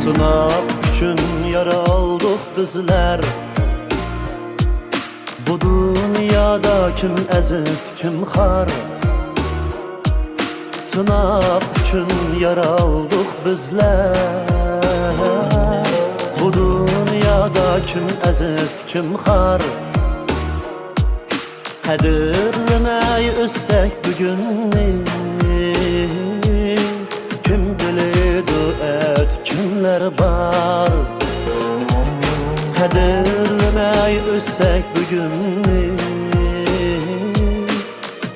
Sınaq üçün yaraldıq bizlər. Bu dünyada kim əziz, kim xar? Sınaq üçün yaraldıq bizlər. Bu dünyada kim əziz, kim xar? Qədirləməy üssək bugünni, kim bilirdi et kimler var? Qədirləməy üssək bugünni,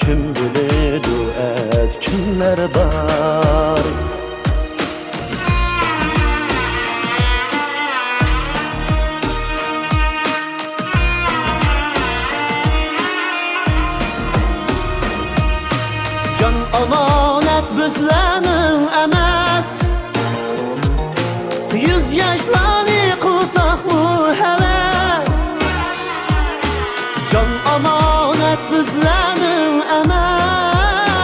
kim bilirdi et kimler var? Can amanət bizlərin əməz, 100 yaşlarını qılsaq mı həvəs? Can amanət bizlərin əməz,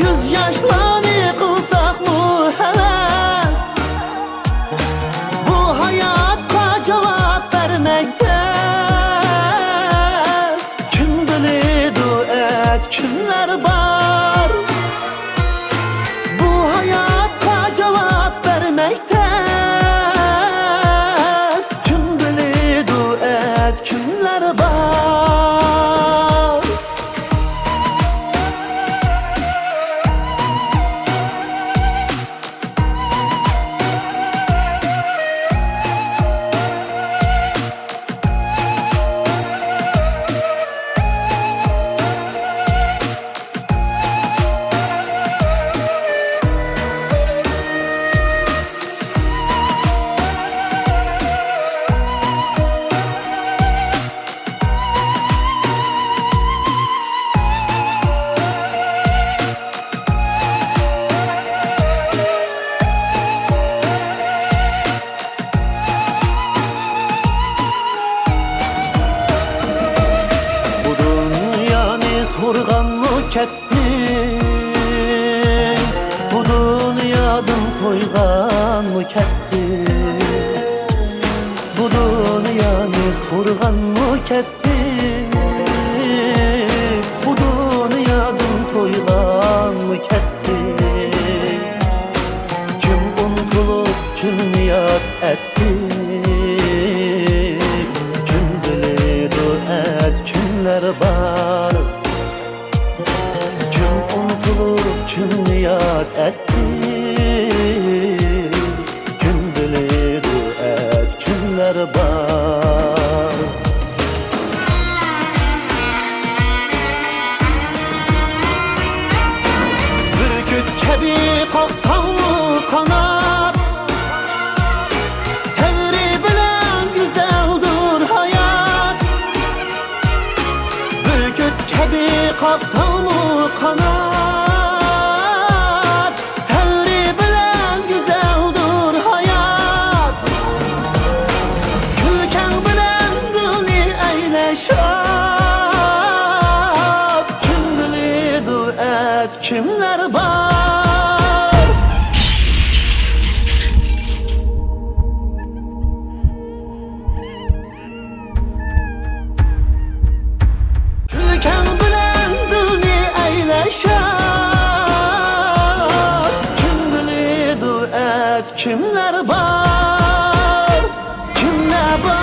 100 yaşlarını qılsaq mı həvəs? Bu hayatqa cavab verməkdəz, kim bilirdi et kimler var? Bu hayatqa cavab verməkdəz, kim bilirdi et kimler var? Sorğan mı kettin? Bu dünyadan toyğan mı kettin? Bu dünyanı sorğan mı kettin? Bu dünyadan toyğan mı kettin? Kim unutup kim niyat etti? Kim bilirdi et kimler var? Kim niyat etti? Kim bilirdi et kimler var? Bürküt kebi kalksan mı kanat? Sevri bilen güzeldir hayat. Bürküt kebi kalksan mı kanat? Kim bilirdi et kimler var? Külken bilen dilni eyleşer. Kim bilirdi et kimler var? Kimler var?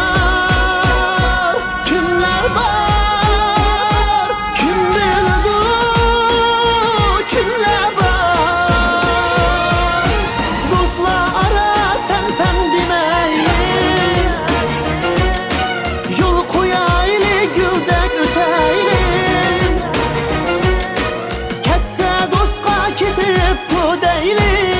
Ketsə dostqa ketib bu deyli.